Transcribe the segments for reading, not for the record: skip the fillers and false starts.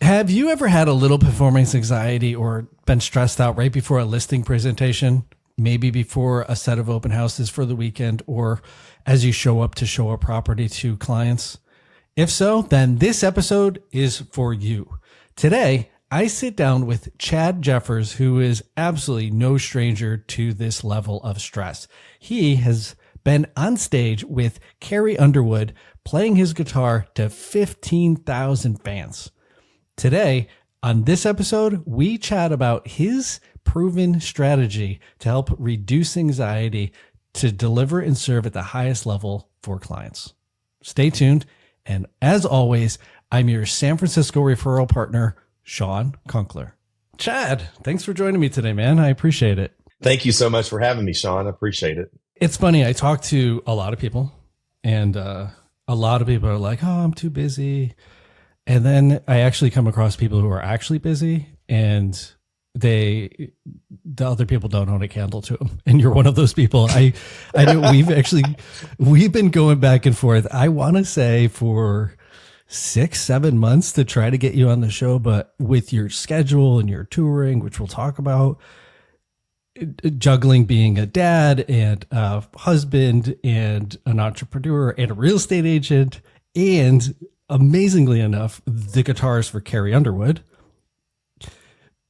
Have you ever had a little performance anxiety or been stressed out right before a listing presentation, maybe before a set of open houses for the weekend, or as you show up to show a property to clients? If so, then this episode is for you. Today, I sit down with Chad Jeffers, who is absolutely no stranger to this level of stress. He has been on stage with Carrie Underwood playing his guitar to 15,000 fans. Today, on this episode, we chat about his proven strategy to help reduce anxiety to deliver and serve at the highest level for clients. Stay tuned. And as always, I'm your San Francisco referral partner, Shawn Kunkler. Chad, thanks for joining me today, man. I appreciate it. Thank you so much for having me, Shawn. I appreciate it. It's funny. I talk to a lot of people, and a lot of people are like, oh, I'm too busy. And then I actually come across people who are actually busy, and the other people don't hold a candle to them. And you're one of those people. I know we've been going back and forth. I want to say for 6-7 months to try to get you on the show, but with your schedule and your touring, which we'll talk about, juggling being a dad and a husband and an entrepreneur and a real estate agent, and amazingly enough, the guitarist for Carrie Underwood,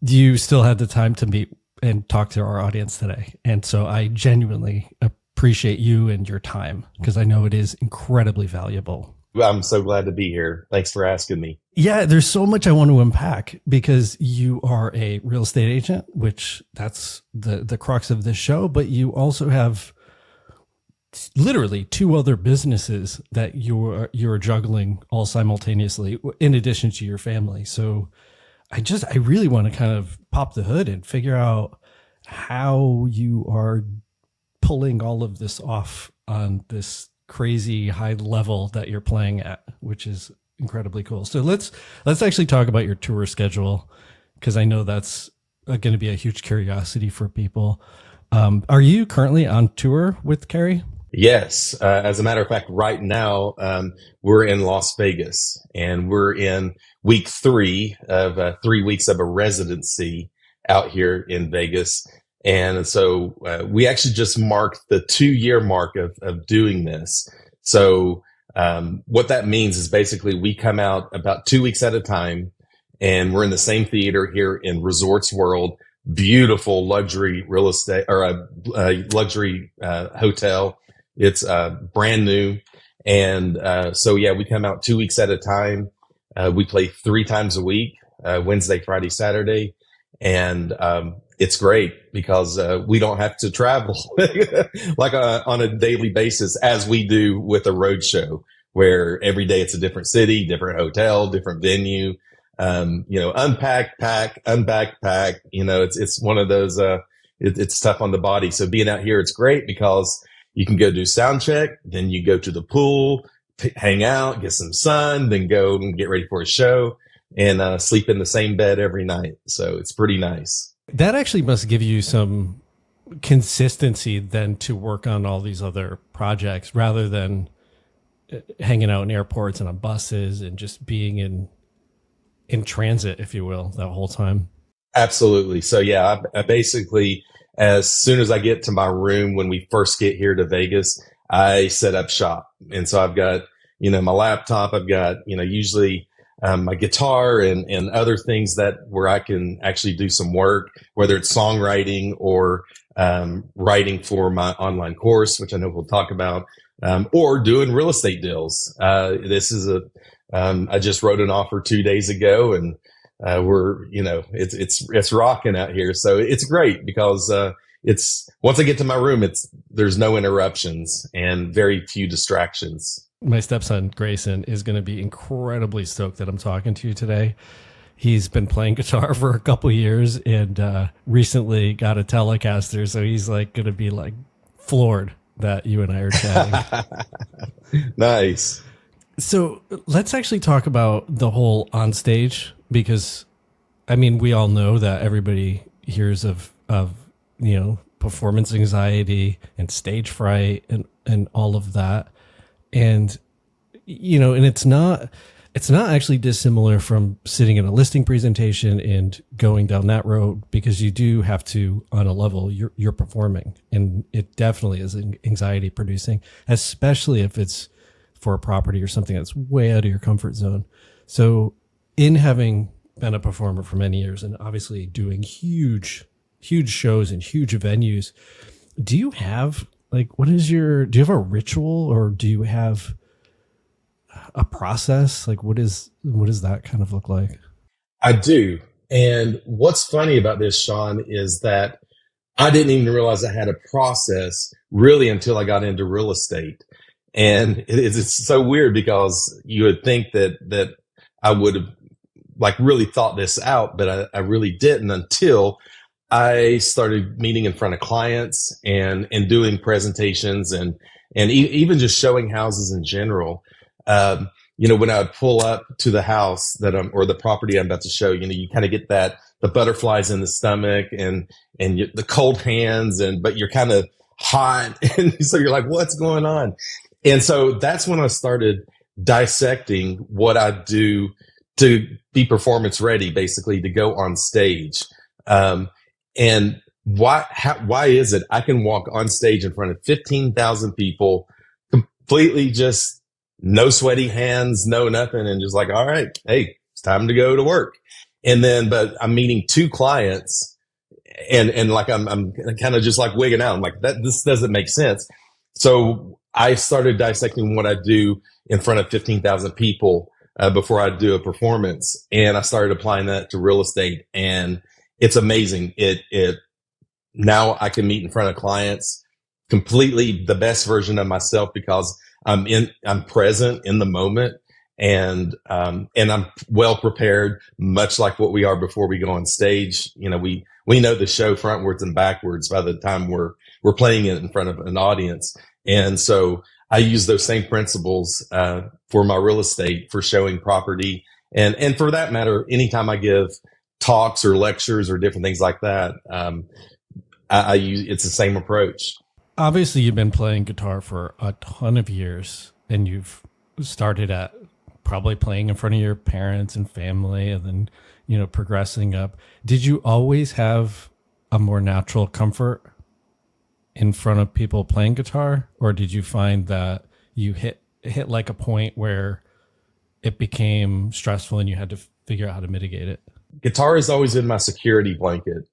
you still had the time to meet and talk to our audience today. And so I genuinely appreciate you and your time, because I know it is incredibly valuable. I'm so glad to be here. Thanks for asking me. Yeah, there's so much I want to unpack, because you are a real estate agent, which that's the crux of this show, but you also have literally 2 other businesses that you're juggling all simultaneously in addition to your family. So I really want to kind of pop the hood and figure out how you are pulling all of this off on this crazy high level that you're playing at, which is incredibly cool. So let's actually talk about your tour schedule, because I know that's going to be a huge curiosity for people. Are you currently on tour with Carrie? Yes. As a matter of fact, right now, we're in Las Vegas, and we're in week 3 of 3 weeks of a residency out here in Vegas. And so we actually just marked the 2-year mark of doing this. So what that means is basically we come out about 2 weeks at a time, and we're in the same theater here in Resorts World, beautiful luxury real estate, or a luxury hotel. It's brand new. And so, yeah, we come out 2 weeks at a time. We play 3 times a week, Wednesday, Friday, Saturday. And it's great because we don't have to travel like on a daily basis as we do with a road show, where every day it's a different city, different hotel, different venue. Unpack, pack, unpack, pack. It's one of those, it's tough on the body. So being out here, it's great because you can go do sound check, then you go to the pool, hang out, get some sun, then go and get ready for a show, and sleep in the same bed every night. So it's pretty nice. That actually must give you some consistency then to work on all these other projects, rather than hanging out in airports and on buses and just being in transit, if you will, that whole time. Absolutely. So yeah, I basically, as soon as I get to my room, when we first get here to Vegas, I set up shop. And so I've got, my laptop, I've got, usually my guitar and other things where I can actually do some work, whether it's songwriting or writing for my online course, which I know we'll talk about, or doing real estate deals. I just wrote an offer 2 days ago, and it's rocking out here. So it's great because once I get to my room, there's no interruptions and very few distractions. My stepson, Grayson, is going to be incredibly stoked that I'm talking to you today. He's been playing guitar for a couple years and recently got a Telecaster. So he's going to be floored that you and I are chatting. Nice. So let's actually talk about the whole on stage, because we all know that everybody hears of performance anxiety and stage fright and all of that. And, and it's not, It's not actually dissimilar from sitting in a listing presentation and going down that road, because you do have to, on a level, you're performing, and it definitely is anxiety producing, especially if it's for a property or something that's way out of your comfort zone. So in having been a performer for many years and obviously doing huge shows and huge venues, do you have do you have a ritual, or do you have a process? Like, what does that kind of look like? I do. And what's funny about this, Shawn, is that I didn't even realize I had a process really until I got into real estate. And it's so weird, because you would think that I would have really thought this out, but I really didn't until I started meeting in front of clients and doing presentations and even just showing houses in general. When I would pull up to the house or the property I'm about to show, you kind of get the butterflies in the stomach and the cold hands, but you're kind of hot. And so you're like, what's going on? And so that's when I started dissecting what I do to be performance ready, basically to go on stage. And why is it I can walk on stage in front of 15,000 people completely just no sweaty hands, no nothing, and just like, all right, hey, it's time to go to work. And then, but I'm meeting two clients, and like I'm kind of just like wigging out. I'm like, this doesn't make sense. So I started dissecting what I do in front of 15,000 people before I do a performance, and I started applying that to real estate, and it's amazing. It now I can meet in front of clients completely the best version of myself, because I'm present in the moment, and I'm well prepared, much like what we are before we go on stage. We know the show frontwards and backwards by the time we're playing it in front of an audience. And so I use those same principles for my real estate, for showing property, and for that matter, anytime I give talks or lectures or different things like that, I use it's the same approach. Obviously, you've been playing guitar for a ton of years, and you've started at probably playing in front of your parents and family, and then, progressing up. Did you always have a more natural comfort in front of people playing guitar, or did you find that you hit like a point where it became stressful and you had to figure out how to mitigate it? Guitar has always been my security blanket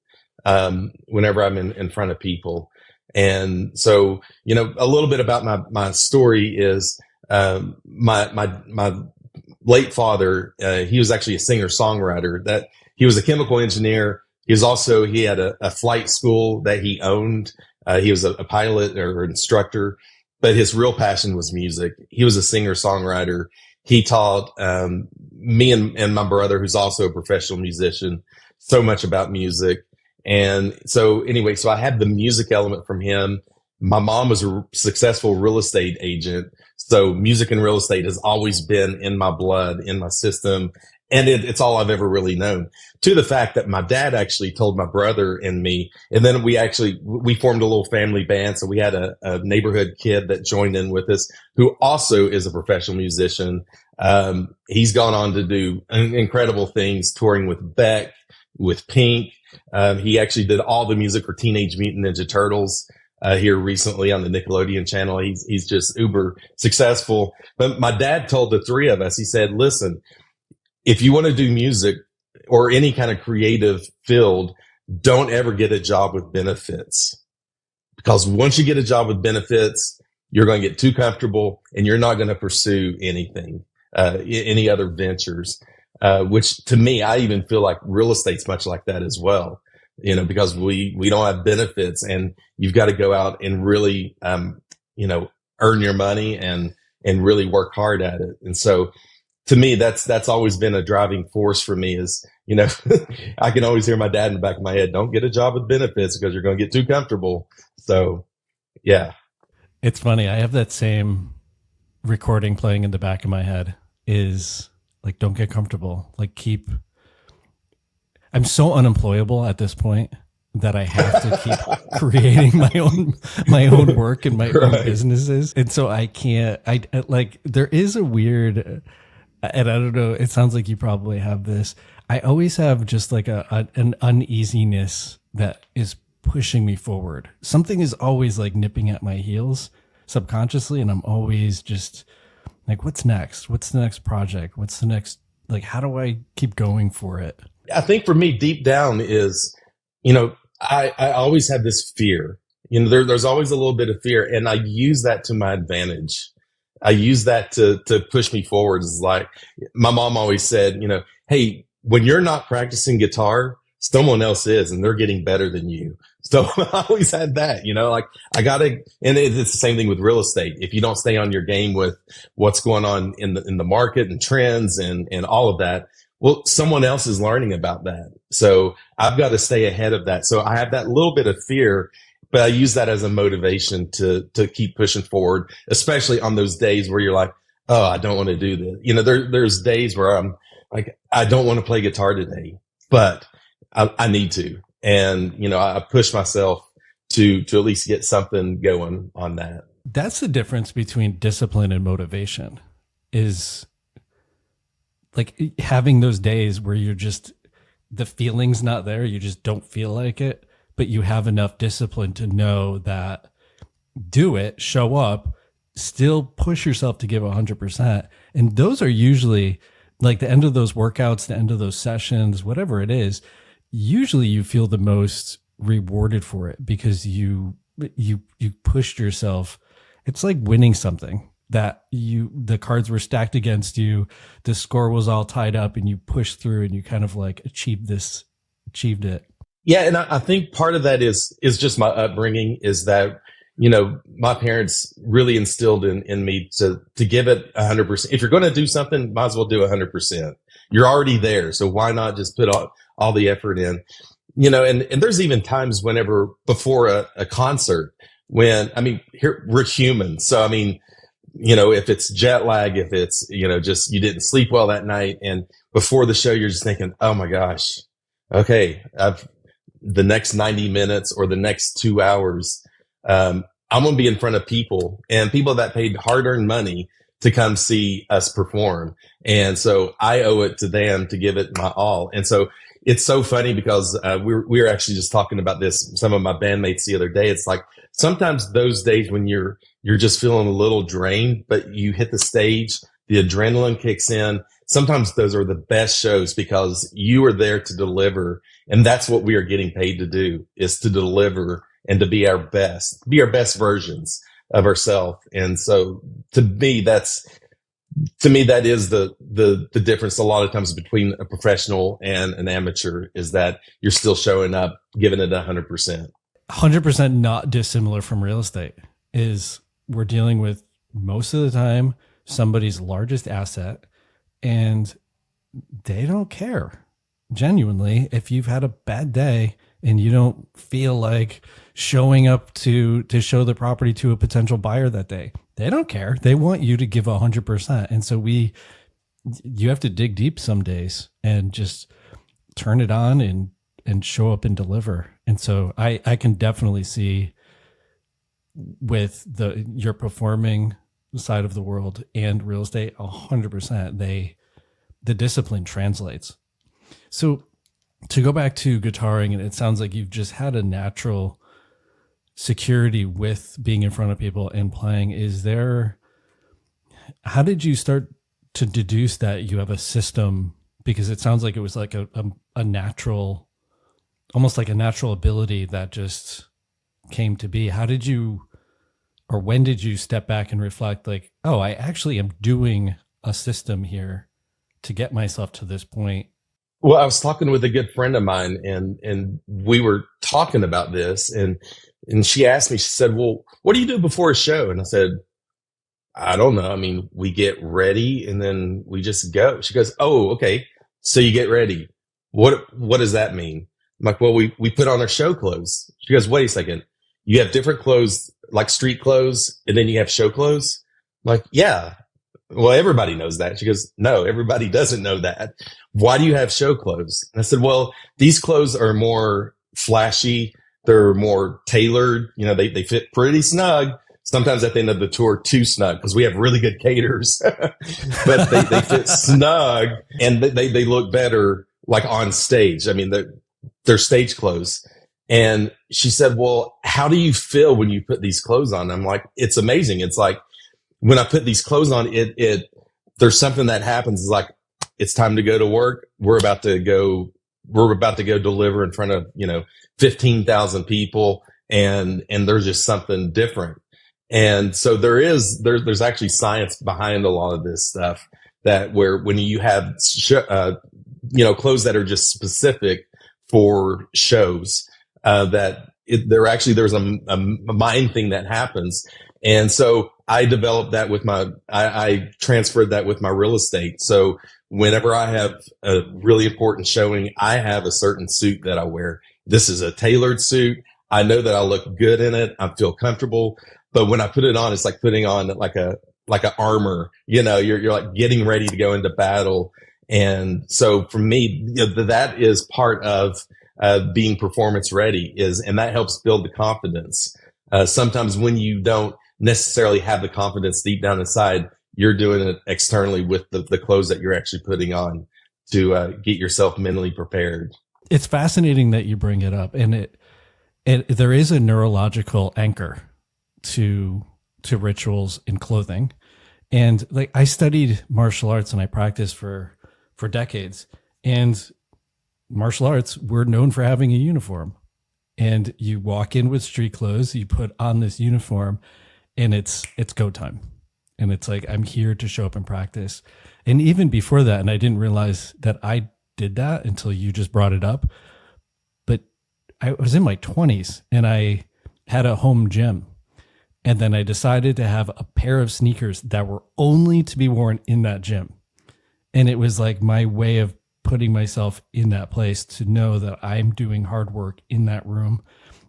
whenever I'm in front of people. And so, a little bit about my story is my late father, he was actually a singer-songwriter. That he was a chemical engineer. He had a flight school that he owned. He was a pilot or instructor, but his real passion was music. He was a singer-songwriter. He taught me and my brother, who's also a professional musician, so much about music. And so anyway, so I had the music element from him. My mom was a successful real estate agent. So music and real estate has always been in my blood, in my system. And it's all I've ever really known, to the fact that my dad actually told my brother and me. And then we formed a little family band. So we had a neighborhood kid that joined in with us, who also is a professional musician. He's gone on to do incredible things, touring with Beck, with Pink. He actually did all the music for Teenage Mutant Ninja Turtles here recently on the Nickelodeon channel. He's just uber successful. But my dad told the three of us, he said, listen, if you want to do music or any kind of creative field, don't ever get a job with benefits. Because once you get a job with benefits, you're going to get too comfortable and you're not going to pursue anything, any other ventures. Which to me, I even feel like real estate's much like that as well, because we don't have benefits, and you've got to go out and really, earn your money and really work hard at it. And so to me, that's always been a driving force for me is, I can always hear my dad in the back of my head, don't get a job with benefits because you're going to get too comfortable. So, yeah. It's funny. I have that same recording playing in the back of my head is, like, don't get comfortable. I'm so unemployable at this point that I have to keep creating my own work and my own businesses. And so I can't, there is a weird, And I don't know, it sounds like you probably have this. I always have just like an uneasiness that is pushing me forward. Something is always like nipping at my heels subconsciously, and I'm always just like, what's next? What's the next project? What's the next, like, how do I keep going for it? I think for me, deep down is, I always have this fear. There's always a little bit of fear, and I use that to my advantage. I use that to push me forward. It's like my mom always said, hey, when you're not practicing guitar, someone else is, and they're getting better than you. So I always had that, like I gotta, and it's the same thing with real estate. If you don't stay on your game with what's going on in the market and trends and all of that, well, someone else is learning about that. So I've got to stay ahead of that. So I have that little bit of fear, but I use that as a motivation to keep pushing forward, especially on those days where you're like, oh, I don't want to do this. There's days where I'm like, I don't want to play guitar today, but I need to. And, I push myself to at least get something going on that. That's the difference between discipline and motivation, is like having those days where you're just, the feeling's not there. You just don't feel like it, but you have enough discipline to know that do it, show up, still push yourself to give 100%. And those are usually like the end of those workouts, the end of those sessions, whatever it is, usually you feel the most rewarded for it because you pushed yourself. It's like winning something that the cards were stacked against you, the score was all tied up, and you pushed through and you kind of like achieved it. Yeah. And I think part of that is just my upbringing, is that, my parents really instilled in me to give it 100%. If you're going to do something, might as well do 100%. You're already there. So why not just put all the effort in, and there's even times whenever before a concert when, here we're human. So, if it's jet lag, if it's, just you didn't sleep well that night, and before the show, you're just thinking, oh my gosh, okay, the next 90 minutes or the next 2 hours, I'm going to be in front of people that paid hard-earned money to come see us perform. And so I owe it to them to give it my all. And so it's so funny because we were actually just talking about this, some of my bandmates the other day. It's like sometimes those days when you're just feeling a little drained, but you hit the stage, the adrenaline kicks in. Sometimes those are the best shows because you are there to deliver. And that's what we are getting paid to do, is to deliver and to be our best versions of ourselves. And so to me, that is the difference a lot of times between a professional and an amateur, is that you're still showing up, giving it 100%. 100% not dissimilar from real estate. Is we're dealing with most of the time somebody's largest asset, and they don't care genuinely if you've had a bad day and you don't feel like showing up to show the property to a potential buyer that day. They don't care. They want you to give 100%. And so you have to dig deep some days and just turn it on and show up and deliver. And so I can definitely see with your performing side of the world and real estate, 100%, the discipline translates. So to go back to guitaring, and it sounds like you've just had a natural security with being in front of people and playing. How did you start to deduce that you have a system? Because it sounds like it was like a natural, almost like a natural ability that just came to be. How did you, or when did you step back and reflect like, oh, I actually am doing a system here to get myself to this point? Well, I was talking with a good friend of mine, and we were talking about this, and she asked me, she said, well, what do you do before a show? And I said, I don't know. We get ready and then we just go. She goes, oh, okay. So you get ready. What does that mean? I'm like, well, we put on our show clothes. She goes, wait a second. You have different clothes, like street clothes, and then you have show clothes? I'm like, yeah. Well, everybody knows that. She goes, no, everybody doesn't know that. Why do you have show clothes? And I said, well, these clothes are more flashy. They're more tailored. They fit pretty snug. sometimes at the end of the tour too snug because we have really good caterers, but they fit snug and they look better like on stage. I mean, they're stage clothes. And she said, well, how do you feel when you put these clothes on? I'm like, it's amazing. It's like when I put these clothes on, there's something that happens. It's like, it's time to go to work. We're about to go deliver in front of, 15,000 people. And there's just something different. And so there's actually science behind a lot of this stuff that where when you have, clothes that are just specific for shows, there's a mind thing that happens. And so I developed that I transferred that with my real estate. So whenever I have a really important showing, I have a certain suit that I wear. This is a tailored suit. I know that I look good in it. I feel comfortable. But when I put it on, it's like putting on like a armor, you're like getting ready to go into battle. And so for me, that is part of being performance ready and that helps build the confidence. Sometimes when you don't necessarily have the confidence deep down inside, you're doing it externally with the clothes that you're actually putting on to get yourself mentally prepared. It's fascinating that you bring it up, and there is a neurological anchor to rituals in clothing. And like I studied martial arts and I practiced for decades, and martial arts, we're known for having a uniform, and you walk in with street clothes, you put on this uniform, and it's go time. And it's like, I'm here to show up and practice. And even before that, and I didn't realize that I did that until you just brought it up, but I was in my 20s and I had a home gym. And then I decided to have a pair of sneakers that were only to be worn in that gym. And it was like my way of putting myself in that place to know that I'm doing hard work in that room.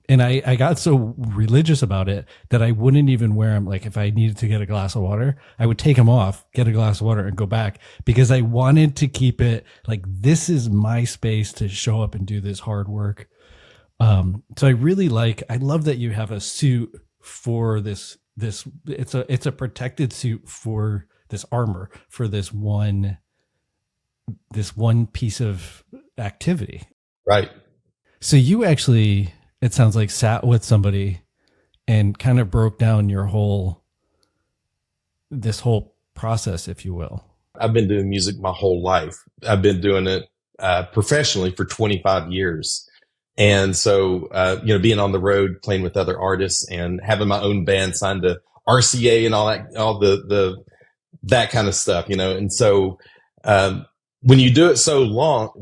And I got so religious about it that I wouldn't even wear them. Like if I needed to get a glass of water, I would take them off, get a glass of water and go back, because I wanted to keep it like, this is my space to show up and do this hard work. So I love that you have a suit for this, it's a protected suit for this armor, for this one piece of activity. Right. So you actually, it sounds like, sat with somebody and kind of broke down this whole process, if you will. I've been doing music my whole life. I've been doing it professionally for 25 years. And so, being on the road, playing with other artists and having my own band signed to RCA and all that kind of stuff, And so, when you do it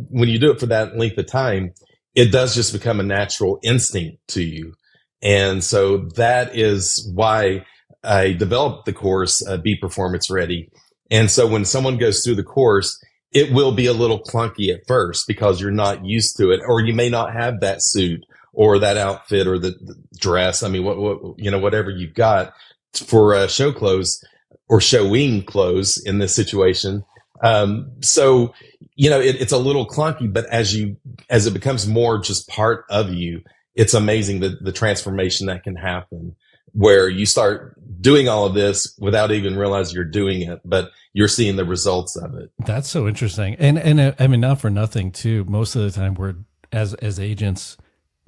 when you do it for that length of time, it does just become a natural instinct to you. And so that is why I developed the course, Be Performance Ready. And so when someone goes through the course, it will be a little clunky at first because you're not used to it, or you may not have that suit or that outfit or the dress. I mean, whatever you've got for show clothes or showing clothes in this situation. So, it's a little clunky, but as it becomes more just part of you, it's amazing the transformation that can happen where you start doing all of this without even realizing you're doing it, but you're seeing the results of it. That's so interesting. And I mean, not for nothing too. Most of the time we're as agents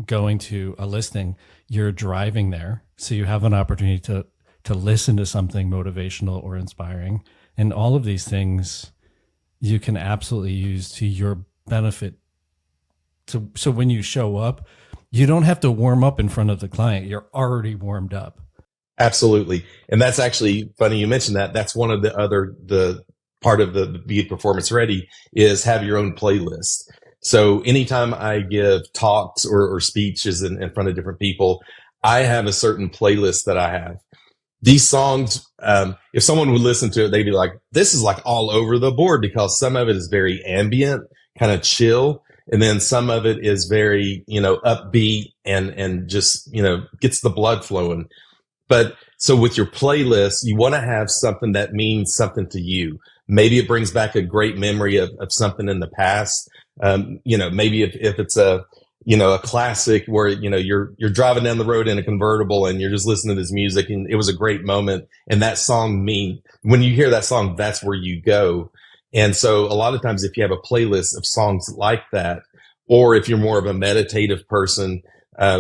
going to a listing, you're driving there. So you have an opportunity to listen to something motivational or inspiring. And all of these things you can absolutely use to your benefit. So when you show up, you don't have to warm up in front of the client. You're already warmed up. Absolutely. And that's actually funny you mentioned that. That's one of the part of the Be Performance Ready is have your own playlist. So anytime I give talks or speeches in front of different people, I have a certain playlist that I have. These songs, if someone would listen to it, they'd be like, this is like all over the board, because some of it is very ambient, kind of chill. And then some of it is very, upbeat and just, gets the blood flowing. But so with your playlist, you want to have something that means something to you. Maybe it brings back a great memory of something in the past. Maybe if it's a classic where, you're driving down the road in a convertible and you're just listening to this music and it was a great moment. And that song when you hear that song, that's where you go. And so a lot of times if you have a playlist of songs like that, or if you're more of a meditative person,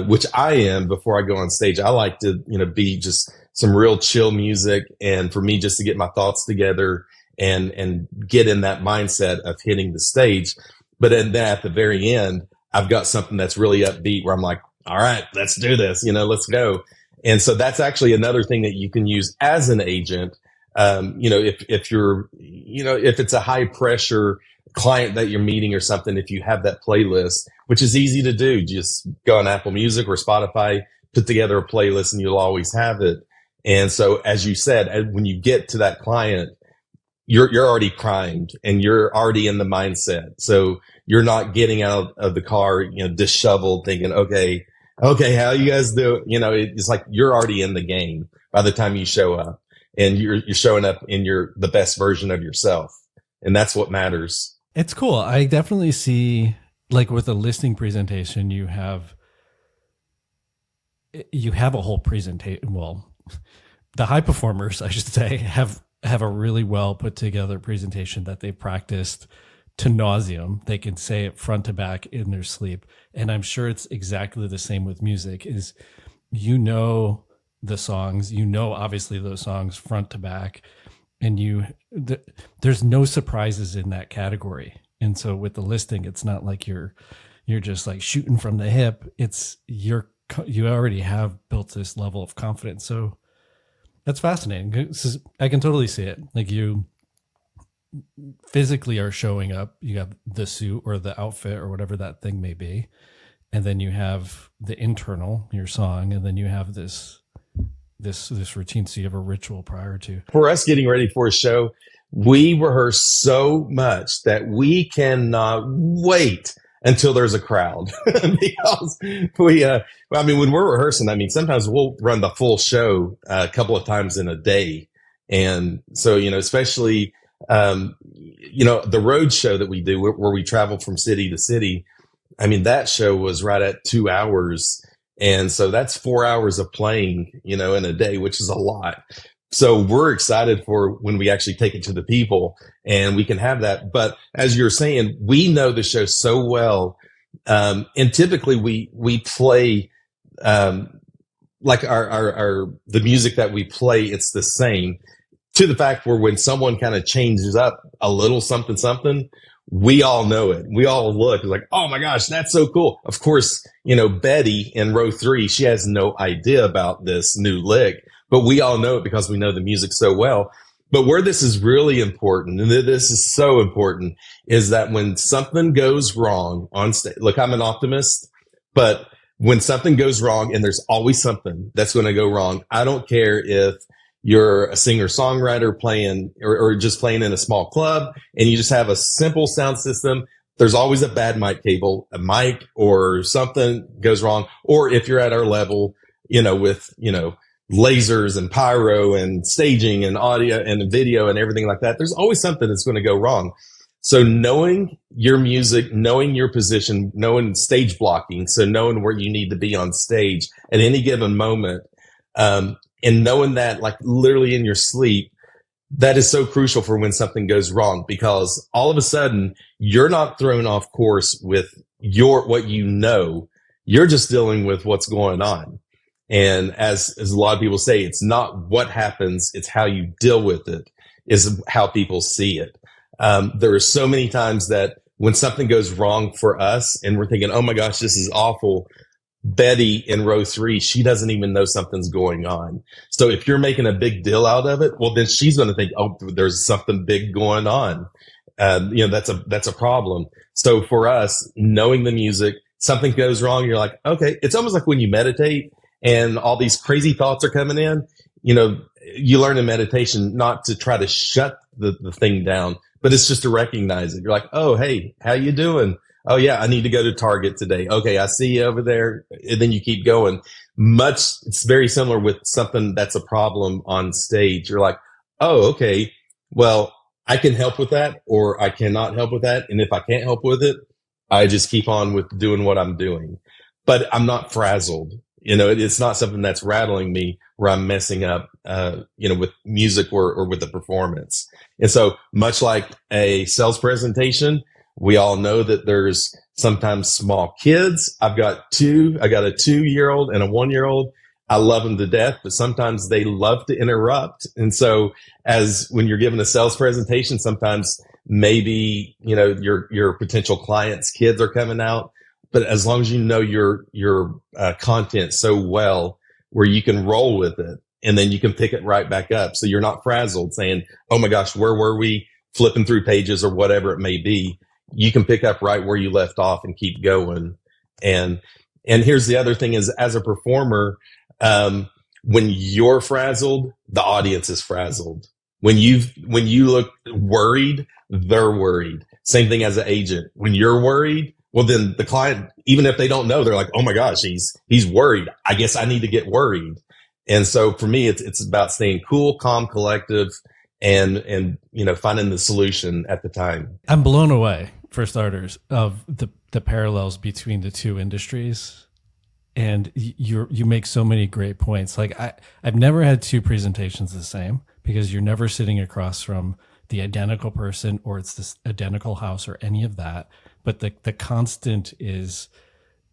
which I am before I go on stage, I like to, be just some real chill music. And for me, just to get my thoughts together and get in that mindset of hitting the stage. But then at the very end, I've got something that's really upbeat where I'm like, all right, let's do this, let's go. And so that's actually another thing that you can use as an agent. If you're, if it's a high pressure client that you're meeting or something, if you have that playlist, which is easy to do, just go on Apple Music or Spotify, put together a playlist and you'll always have it. And so, as you said, when you get to that client, you're already primed and you're already in the mindset. So you're not getting out of the car, disheveled thinking, okay, how you guys do? It's like you're already in the game by the time you show up, and you're showing up in the best version of yourself. And that's what matters. It's cool. I definitely see, like with a listing presentation, you have a whole presentation. Well, the high performers, I should say, have a really well put together presentation that they practiced to nauseum. They can say it front to back in their sleep. And I'm sure it's exactly the same with music. Is the songs, obviously those songs front to back, and there's no surprises in that category. And so with the listing, it's not like you're just like shooting from the hip. It's you already have built this level of confidence. So that's fascinating. I can totally see it. Like you physically are showing up, you have the suit or the outfit or whatever that thing may be. And then you have the internal, your song, and then you have this routine. So you have a ritual prior to. For us getting ready for a show, we rehearse so much that we cannot wait until there's a crowd because when we're rehearsing, sometimes we'll run the full show a couple of times in a day. And so, especially, the road show that we do where we travel from city to city, that show was right at 2 hours. And so that's 4 hours of playing, in a day, which is a lot. So we're excited for when we actually take it to the people and we can have that. But as you're saying, we know the show so well. And typically we play, like the music that we play, it's the same, to the fact where when someone kind of changes up a little something, we all know it. We all look like, oh my gosh, that's so cool. Of course, Betty in row 3, she has no idea about this new lick, but we all know it because we know the music so well. But where this is really important, and this is so important, is that when something goes wrong on stage, look, I'm an optimist, but when something goes wrong, and there's always something that's going to go wrong, I don't care if you're a singer-songwriter playing or just playing in a small club and you just have a simple sound system, there's always a bad mic cable, a mic or something goes wrong. Or if you're at our level, with, lasers and pyro and staging and audio and video and everything like that, there's always something that's going to go wrong. So knowing your music, knowing your position, knowing stage blocking, so knowing where you need to be on stage at any given moment, and knowing that like literally in your sleep, that is so crucial for when something goes wrong, because all of a sudden you're not thrown off course with what you're just dealing with what's going on. And as a lot of people say, it's not what happens, it's how you deal with it is how people see it. There are so many times that when something goes wrong for us and we're thinking, oh my gosh, this is awful, Betty in row 3, she doesn't even know something's going on. So if you're making a big deal out of it, well, then she's going to think, oh, there's something big going on. That's a problem. So for us, knowing the music, something goes wrong, you're like, okay, it's almost like when you meditate and all these crazy thoughts are coming in, you learn in meditation not to try to shut the thing down, but it's just to recognize it. You're like, oh, hey, how you doing? Oh yeah, I need to go to Target today. Okay, I see you over there. And then you keep going. It's very similar with something that's a problem on stage. You're like, oh, okay, well, I can help with that or I cannot help with that. And if I can't help with it, I just keep on with doing what I'm doing, but I'm not frazzled. It's not something that's rattling me where I'm messing up, with music or with the performance. And so much like a sales presentation, we all know that there's sometimes small kids. I got a 2-year-old and a 1-year-old. I love them to death, but sometimes they love to interrupt. And so as when you're giving a sales presentation, sometimes maybe, your potential clients' kids are coming out, but as long as you know your content so well where you can roll with it and then you can pick it right back up. So you're not frazzled saying, oh my gosh, where were we, flipping through pages or whatever it may be. You can pick up right where you left off and keep going. And here's the other thing is, as a performer, when you're frazzled, the audience is frazzled. When you look worried, they're worried. Same thing as an agent. When you're worried, well, then the client, even if they don't know, they're like, oh my gosh, he's worried. I guess I need to get worried. And so for me, it's about staying cool, calm, collective, and finding the solution at the time. I'm blown away, for starters, of the parallels between the two industries. And you make so many great points. Like I've never had two presentations the same, because you're never sitting across from the identical person or it's this identical house or any of that. But the constant is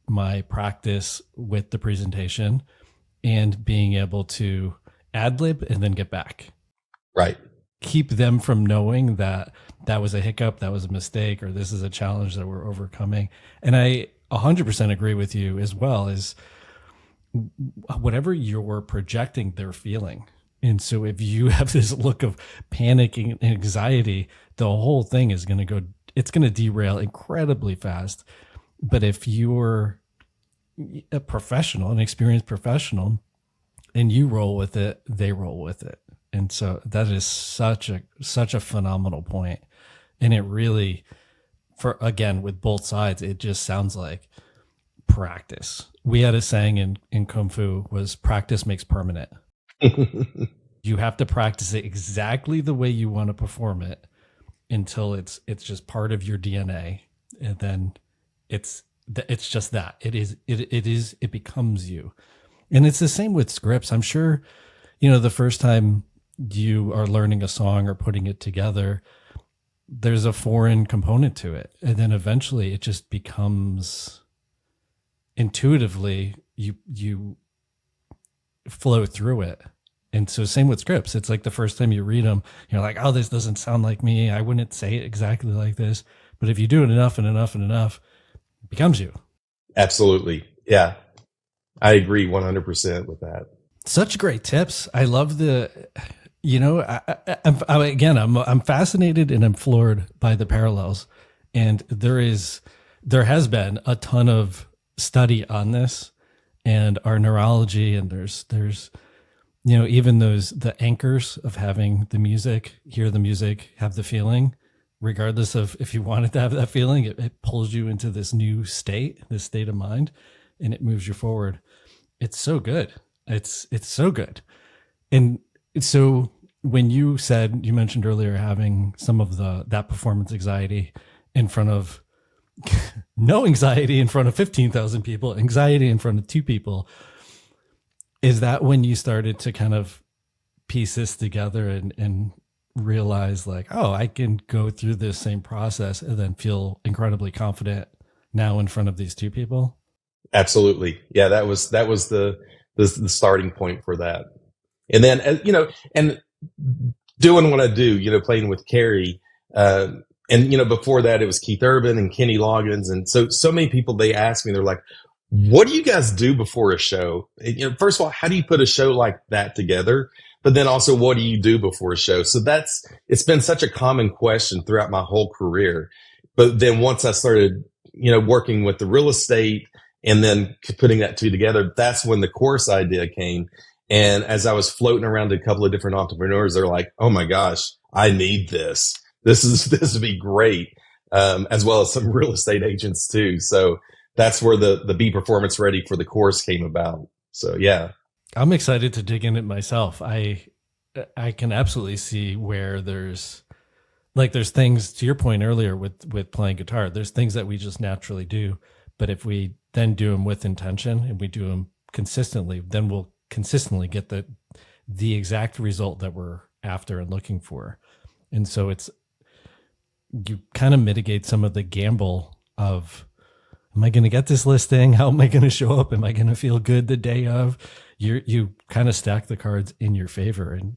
my practice with the presentation and being able to ad lib and then get back. Right. Keep them from knowing that was a hiccup, that was a mistake, or this is a challenge that we're overcoming. And I 100% agree with you as well, is whatever you're projecting, they're feeling. And so if you have this look of panic and anxiety, the whole thing is going to it's going to derail incredibly fast. But if you're a professional, an experienced professional, and you roll with it, they roll with it. And so that is such a phenomenal point. And it really, again, with both sides, it just sounds like practice. We had a saying in Kung Fu was practice makes permanent. You have to practice it exactly the way you want to perform it until it's just part of your DNA. And then it's just that it becomes you. And it's the same with scripts. I'm sure, the first time you are learning a song or putting it together, there's a foreign component to it. And then eventually it just becomes intuitively you flow through it. And so same with scripts. It's like the first time you read them, you're like, oh, this doesn't sound like me. I wouldn't say it exactly like this. But if you do it enough and enough and enough, it becomes you. Absolutely. Yeah. I agree 100% with that. Such great tips. I love I'm fascinated and I'm floored by the parallels. And there has been a ton of study on this and our neurology, and there's even the anchors of having the music, hear the music, have the feeling, regardless of if you wanted to have that feeling, it pulls you into this new state, this state of mind, and it moves you forward. It's so good. It's so good. And so when you mentioned earlier having some of that performance anxiety in front of no anxiety in front of 15,000 people, anxiety in front of 2 people, is that when you started to kind of piece this together and realize like, oh, I can go through this same process and then feel incredibly confident now in front of these 2 people? Absolutely. Yeah, that was the starting point for that. And then, and doing what I do, playing with Carrie, and before that it was Keith Urban and Kenny Loggins. And so many people, they ask me, they're like, what do you guys do before a show? First of all, how do you put a show like that together? But then also, what do you do before a show? So it's been such a common question throughout my whole career. But then once I started, working with the real estate and then putting that 2 together, that's when the course idea came. And as I was floating around to a couple of different entrepreneurs, they're like, oh my gosh, I need this. This would be great. As well as some real estate agents too. So that's where the Be Performance Ready for the course came about. So yeah. I'm excited to dig in it myself. I can absolutely see where there's Like there's things, to your point earlier with playing guitar, there's things that we just naturally do. But if we then do them with intention and we do them consistently, then we'll consistently get the exact result that we're after and looking for. And so you kind of mitigate some of the gamble of, am I going to get this listing? How am I going to show up? Am I going to feel good the day of? You kind of stack the cards in your favor. And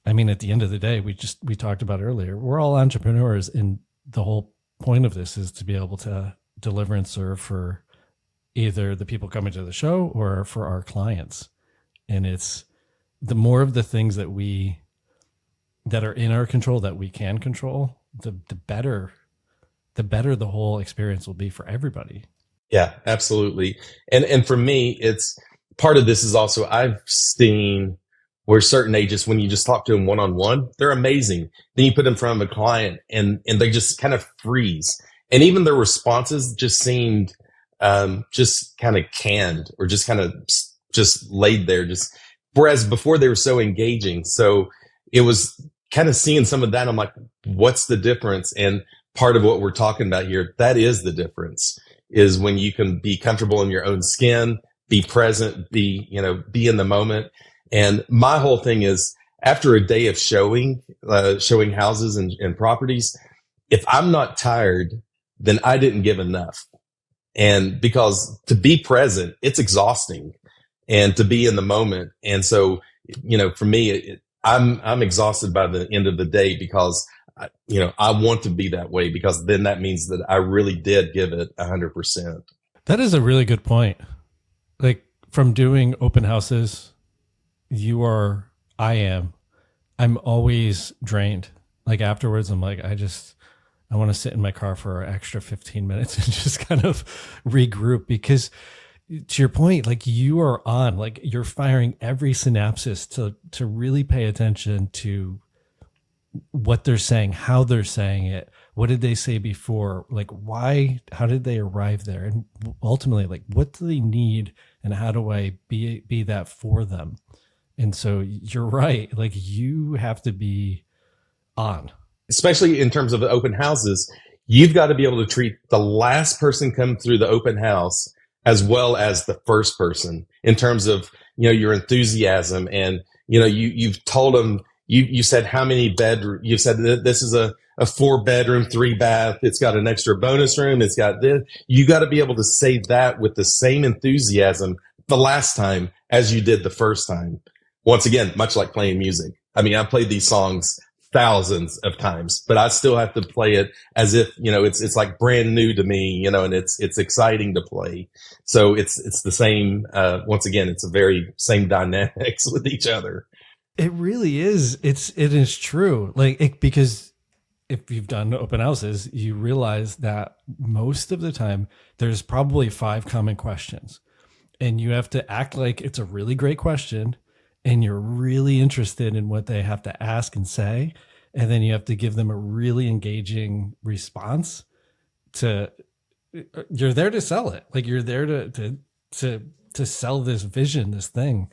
I mean, at the end of the day, we talked about earlier, we're all entrepreneurs, and the whole point of this is to be able to deliver and serve for either the people coming to the show or for our clients. And it's the more of the things that are in our control, that we can control, the better the whole experience will be for everybody. Yeah, absolutely. And for me, it's part of this is also I've seen where certain agents, when you just talk to them one-on-one, they're amazing. Then you put them in front of a client and they just kind of freeze. And even their responses just seemed just kind of canned or just kind of just laid there. Whereas before they were so engaging. So it was kind of seeing some of that. I'm like, what's the difference? And part of what we're talking about here, that is the difference, is when you can be comfortable in your own skin, be present, be in the moment. And my whole thing is, after a day of showing houses and properties, if I'm not tired, then I didn't give enough. And because to be present, it's exhausting, and to be in the moment. And so, for me, I'm exhausted by the end of the day because, I want to be that way, because then that means that I really did give it 100%. That is a really good point. Like from doing open houses, I'm always drained. Like afterwards, I'm like, I want to sit in my car for an extra 15 minutes and just kind of regroup, because to your point, like you are on, like you're firing every synapses to really pay attention to what they're saying, how they're saying it, what did they say before, like why, how did they arrive there, and ultimately, like what do they need, and how do I be that for them? And so you're right, like you have to be on. Especially in terms of the open houses, you've got to be able to treat the last person come through the open house as well as the first person, in terms of, your enthusiasm. And, you've told them, you said how many bedrooms, you said that this is a 4-bedroom, 3-bath. It's got an extra bonus room. It's got this. You got to be able to say that with the same enthusiasm the last time as you did the first time. Once again, much like playing music. I mean, I've played these songs thousands of times, but I still have to play it as if, it's like brand new to me, and it's exciting to play. So it's the same, once again, it's a very same dynamics with each other. It really is. It is true. Because if you've done open houses, you realize that most of the time there's probably 5 common questions, and you have to act like it's a really great question and you're really interested in what they have to ask and say. And then you have to give them a really engaging response you're there to sell it. Like you're there to sell this vision, this thing.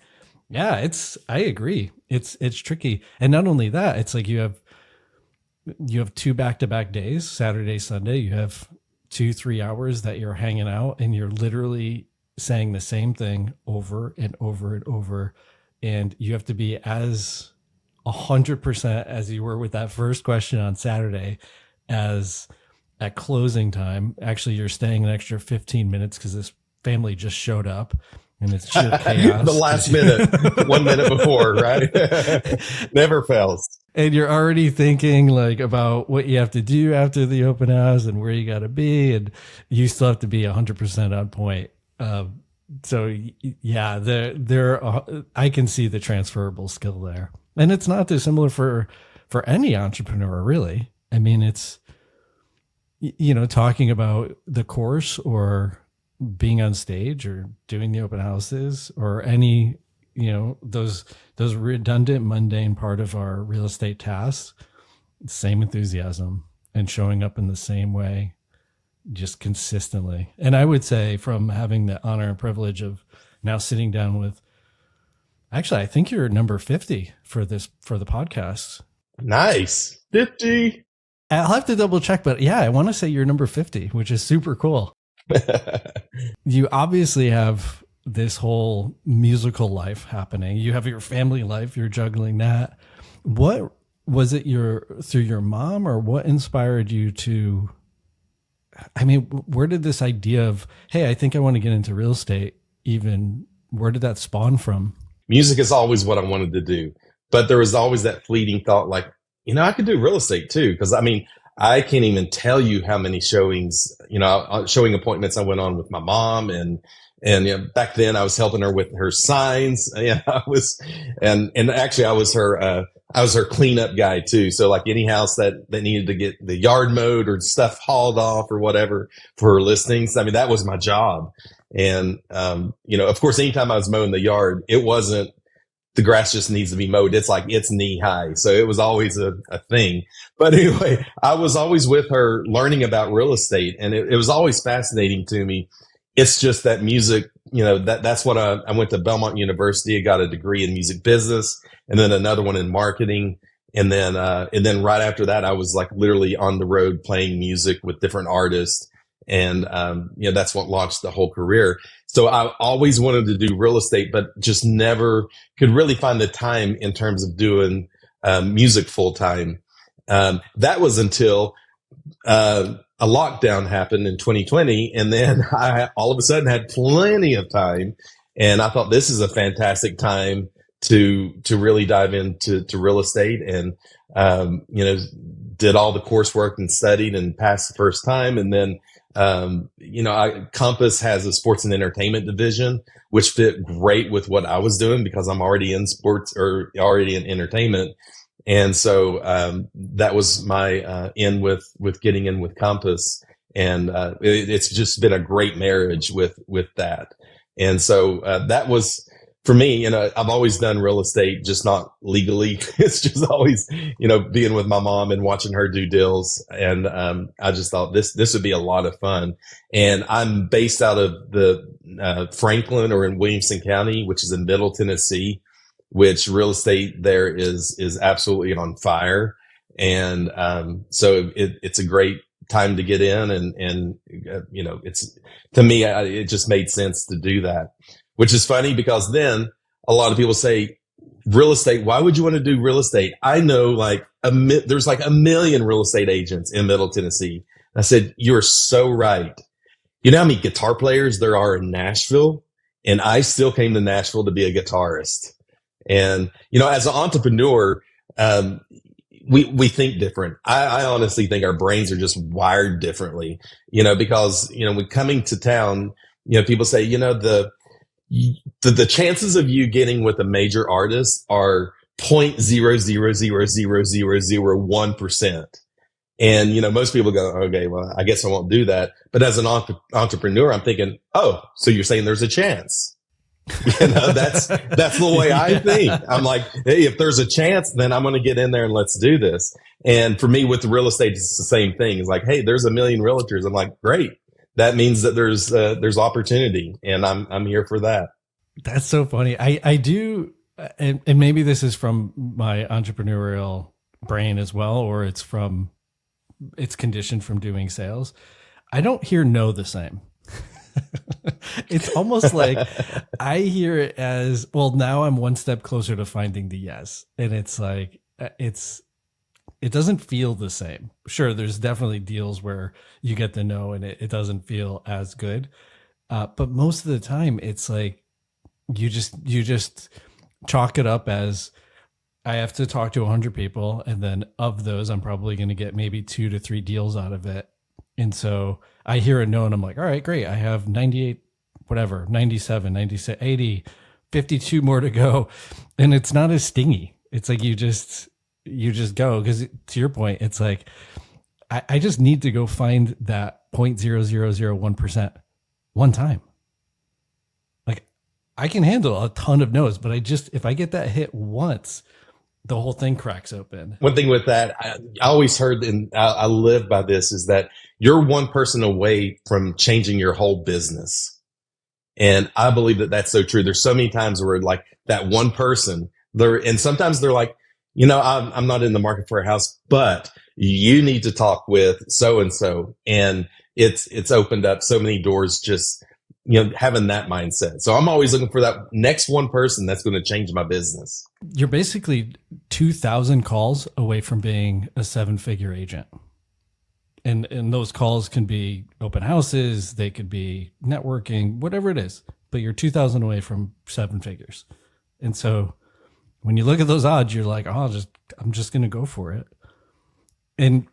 Yeah, I agree. It's tricky. And not only that, it's like you have 2 back-to-back days, Saturday, Sunday. You have 2-3 hours that you're hanging out and you're literally saying the same thing over and over and over. And you have to be as 100% as you were with that first question on Saturday as at closing time. Actually, you're staying an extra 15 minutes because this family just showed up and it's sheer chaos. The last minute, 1 minute before, right? Never fails. And you're already thinking like about what you have to do after the open house and where you got to be. And you still have to be 100% on point. So yeah, I can see the transferable skill there, and it's not dissimilar for any entrepreneur, really. I mean, it's talking about the course or being on stage or doing the open houses or any those redundant, mundane part of our real estate tasks. Same enthusiasm and showing up in the same way, just consistently. And I would say, from having the honor and privilege of now sitting down with, actually, I think you're number 50 for the podcast. Nice. 50. I'll have to double check, but yeah, I want to say you're number 50, which is super cool. You obviously have this whole musical life happening. You have your family life, you're juggling that. What was it through your mom, or what inspired you to, I mean, where did this idea of, hey, I think I want to get into real estate, even, where did that spawn from? Music is always what I wanted to do, but there was always that fleeting thought, like, I could do real estate too. Cause I mean, I can't even tell you how many showings, showing appointments I went on with my mom, and back then I was helping her with her signs. And actually I was her cleanup guy too. So like any house that needed to get the yard mowed or stuff hauled off or whatever for her listings, I mean, that was my job. And, of course, anytime I was mowing the yard, it wasn't, the grass just needs to be mowed. It's like, it's knee high. So it was always a thing. But anyway, I was always with her learning about real estate, and it was always fascinating to me. It's just that music, that's what I went to Belmont University. I got a degree in music business, and then another one in marketing. And then right after that, I was like literally on the road playing music with different artists. And, that's what launched the whole career. So I always wanted to do real estate, but just never could really find the time in terms of doing, music full time. That was until, a lockdown happened in 2020. And then I all of a sudden had plenty of time. And I thought, this is a fantastic time to really dive into real estate, and, did all the coursework and studied and passed the first time. And then, Compass has a sports and entertainment division, which fit great with what I was doing because I'm already in sports or already in entertainment. And so, that was my, in with getting in with Compass. And, it's just been a great marriage with that. And so, that was, for me, I've always done real estate, just not legally. It's just always, being with my mom and watching her do deals. And I just thought this would be a lot of fun. And I'm based out of the Franklin, or in Williamson County, which is in Middle Tennessee, which real estate there is absolutely on fire. And so it's a great time to get in, and it's, to me, it just made sense to do that. Which is funny because then a lot of people say, real estate, why would you want to do real estate? I know there's like a million real estate agents in Middle Tennessee. I said, you're so right. You know how many guitar players there are in Nashville? And I still came to Nashville to be a guitarist. And, as an entrepreneur, we think different. I honestly think our brains are just wired differently, because, when coming to town, people say, the chances of you getting with a major artist are 0.0000001%. And, most people go, okay, well, I guess I won't do that. But as an entrepreneur, I'm thinking, oh, so you're saying there's a chance. That's the way I think. I'm like, hey, if there's a chance, then I'm going to get in there and let's do this. And for me with the real estate, it's the same thing. It's like, hey, there's a million realtors. I'm like, great. That means that there's opportunity, and I'm here for that. That's so funny. I do, and maybe this is from my entrepreneurial brain as well, or it's conditioned from doing sales. I don't hear no the same. It's almost like I hear it as, well, now I'm one step closer to finding the yes. And it's like, it doesn't feel the same. Sure, there's definitely deals where you get the no and it doesn't feel as good. But most of the time it's like, you just chalk it up as, I have to talk to 100 people. And then of those, I'm probably going to get maybe 2 to 3 deals out of it. And so I hear a no and I'm like, all right, great. I have 98, whatever, 97, 96, 80, 52 more to go. And it's not as stingy. It's like, you just go. Cause to your point, it's like, I just need to go find that 0.0001% one time. Like, I can handle a ton of no's, but if I get that hit once, the whole thing cracks open. One thing with that, I always heard, and I live by this, is that you're one person away from changing your whole business. And I believe that that's so true. There's so many times where like that one person and sometimes they're like, I'm not in the market for a house, but you need to talk with so and so. And it's opened up so many doors just, having that mindset. So I'm always looking for that next one person that's going to change my business. You're basically 2,000 calls away from being a 7-figure agent. And those calls can be open houses, they could be networking, whatever it is, but you're 2,000 away from 7 figures. And so when you look at those odds, you're like, oh, I'm just going to go for it. And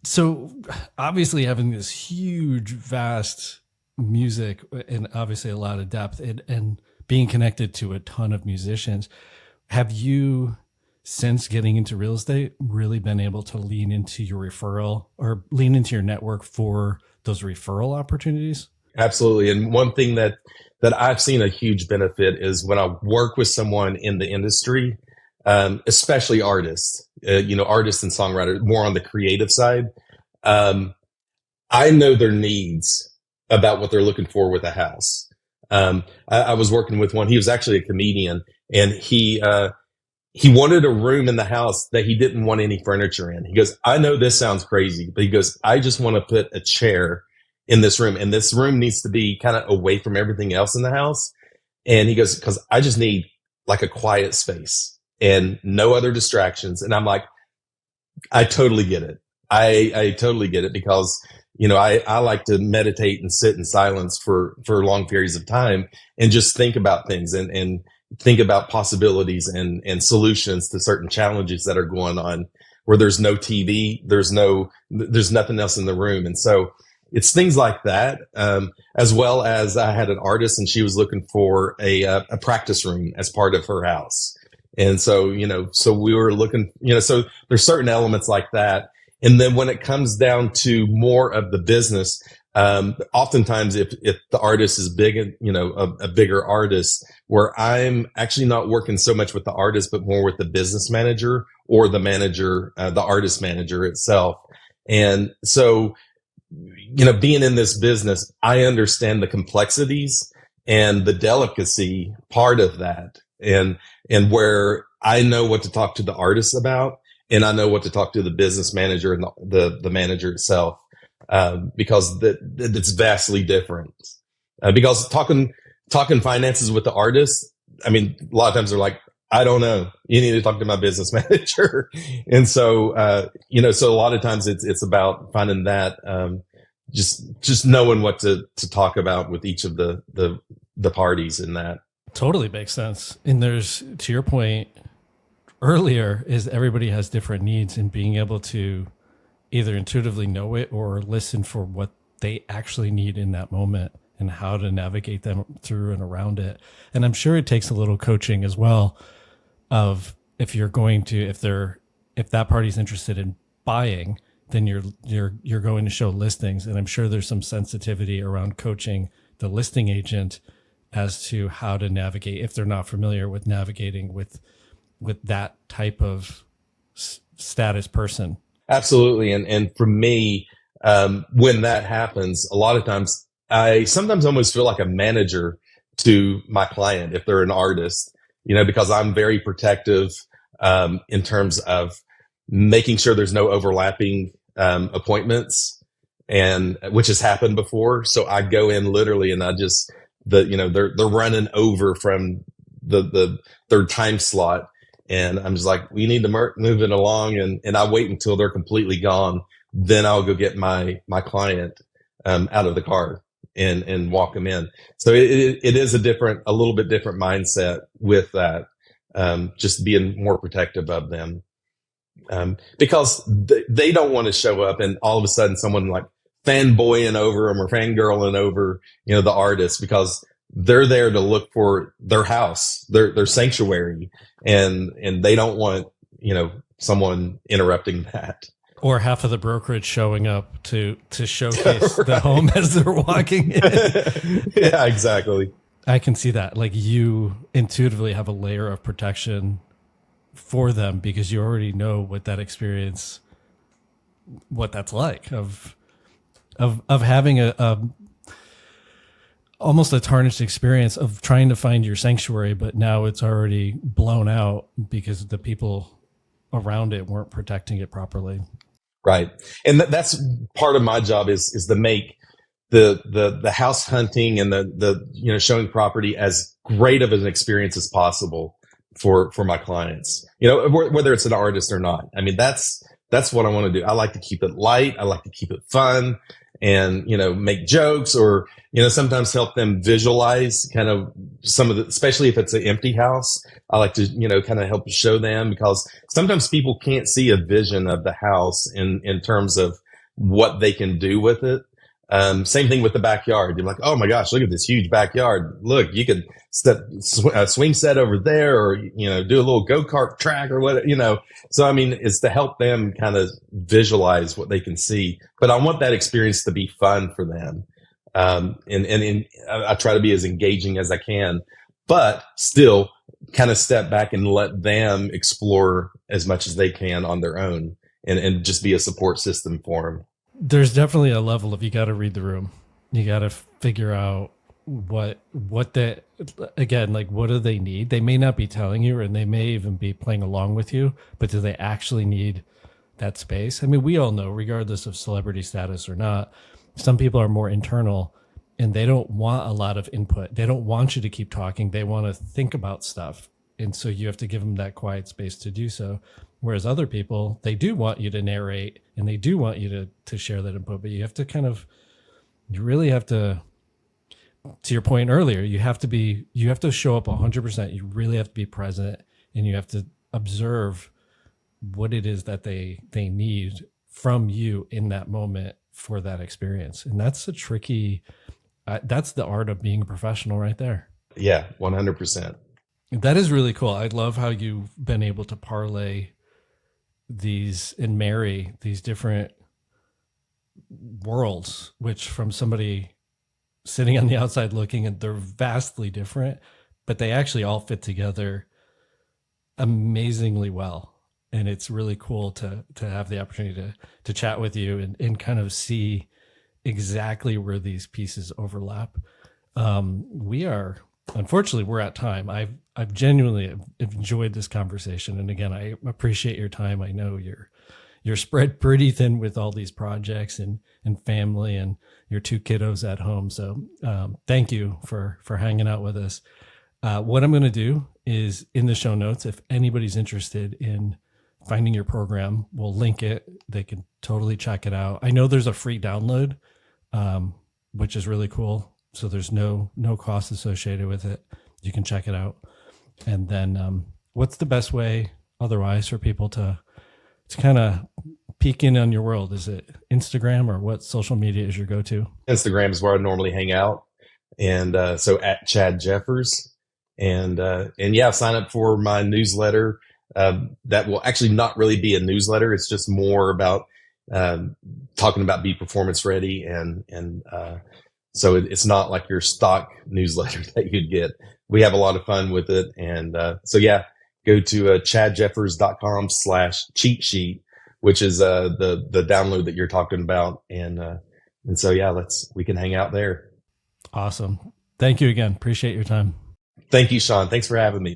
so obviously having this huge, vast music and obviously a lot of depth and being connected to a ton of musicians, have you, since getting into real estate, really been able to lean into your referral or lean into your network for those referral opportunities? Absolutely. And one thing that I've seen a huge benefit is when I work with someone in the industry, especially artists, artists and songwriters, more on the creative side. I know their needs about what they're looking for with a house. I was working with one. He was actually a comedian, and he wanted a room in the house that he didn't want any furniture in. He goes, I know this sounds crazy, but he goes, I just want to put a chair in this room, and this room needs to be kind of away from everything else in the house. And he goes, because I just need like a quiet space and no other distractions. And I'm like, I totally get it. I totally get it, because I like to meditate and sit in silence for long periods of time and just think about things and think about possibilities and solutions to certain challenges that are going on, where there's no TV, there's nothing else in the room. And so it's things like that, as well as I had an artist, and she was looking for a practice room as part of her house. And so, so we were looking, so there's certain elements like that. And then when it comes down to more of the business, oftentimes if the artist is big, a bigger artist, where I'm actually not working so much with the artist, but more with the business manager or the manager, the artist manager itself. And so, being in this business, I understand the complexities and the delicacy part of that, and where I know what to talk to the artist about, and I know what to talk to the business manager and the manager itself, because it's vastly different. Because talking finances with the artist, I mean, a lot of times they're like, I don't know. You need to talk to my business manager. And so, so a lot of times it's about finding that, just knowing what to talk about with each of the parties in that. Totally makes sense. And there's, to your point earlier, is everybody has different needs, and being able to either intuitively know it or listen for what they actually need in that moment and how to navigate them through and around it. And I'm sure it takes a little coaching as well, of if that party's interested in buying, then you're going to show listings. And I'm sure there's some sensitivity around coaching the listing agent as to how to navigate if they're not familiar with navigating with that type of status person. Absolutely. And for me, when that happens, a lot of times I sometimes almost feel like a manager to my client if they're an artist, because I'm very protective, in terms of making sure there's no overlapping, appointments, and which has happened before. So I go in literally and I just, they're running over from their time slot. And I'm just like, we need to move it along. And I wait until they're completely gone. Then I'll go get my client, out of the car and walk them in. So it is a little bit different mindset with that. Just being more protective of them. Because they don't want to show up and all of a sudden someone like fanboying over them or fangirling over, the artist, because they're there to look for their house, their sanctuary, and they don't want, someone interrupting that. Or half of the brokerage showing up to showcase the home as they're walking in. Yeah, exactly. I can see that. Like, you intuitively have a layer of protection for them because you already know what that experience, what that's like of having a almost a tarnished experience of trying to find your sanctuary, but now it's already blown out because the people around it weren't protecting it properly. Right. And that's part of my job is to make the house hunting and the showing property as great of an experience as possible for my clients, whether it's an artist or not. I mean, that's what I want to do. I like to keep it light. I like to keep it fun and, make jokes or, sometimes help them visualize kind of some of the, especially if it's an empty house. I like to, kind of help show them because sometimes people can't see a vision of the house in terms of what they can do with it. Same thing with the backyard. You're like, oh my gosh, look at this huge backyard. Look, you could set a swing set over there or, do a little go-kart track or what, So, I mean, it's to help them kind of visualize what they can see. But I want that experience to be fun for them. And I try to be as engaging as I can, but still kind of step back and let them explore as much as they can on their own and just be a support system for them. There's definitely a level of you got to read the room. You got to figure out what they, again, like what do they need? They may not be telling you, and they may even be playing along with you, but do they actually need that space? I mean, we all know, regardless of celebrity status or not, some people are more internal and they don't want a lot of input. They don't want you to keep talking. They want to think about stuff. And so you have to give them that quiet space to do so. Whereas other people, they do want you to narrate and they do want you to share that input, but you have to you really have to your point earlier, you have to show up 100%. You really have to be present and you have to observe what it is that they need from you in that moment for that experience. And that's that's the art of being a professional right there. Yeah, 100%. That is really cool. I love how you've been able to parlay these and marry these different worlds, which from somebody sitting on the outside looking, and they're vastly different, but they actually all fit together amazingly well. And it's really cool to have the opportunity to chat with you and kind of see exactly where these pieces overlap. Unfortunately, we're at time. I've genuinely enjoyed this conversation. And again, I appreciate your time. I know you're spread pretty thin with all these projects and family and your two kiddos at home. So thank you for hanging out with us. What I'm going to do is in the show notes, if anybody's interested in finding your program, we'll link it. They can totally check it out. I know there's a free download, which is really cool. So there's no cost associated with it. You can check it out. And then what's the best way otherwise for people to kind of peek in on your world? Is it Instagram or what social media is your go-to? Instagram is where I normally hang out. And so at Chad Jeffers. And yeah, sign up for my newsletter. That will actually not really be a newsletter. It's just more about talking about Be Performance Ready. And so it's not like your stock newsletter that you'd get. We have a lot of fun with it. And so, yeah, go to chadjeffers.com/cheat sheet, which is the download that you're talking about. And so, yeah, we can hang out there. Awesome. Thank you again. Appreciate your time. Thank you, Shawn. Thanks for having me.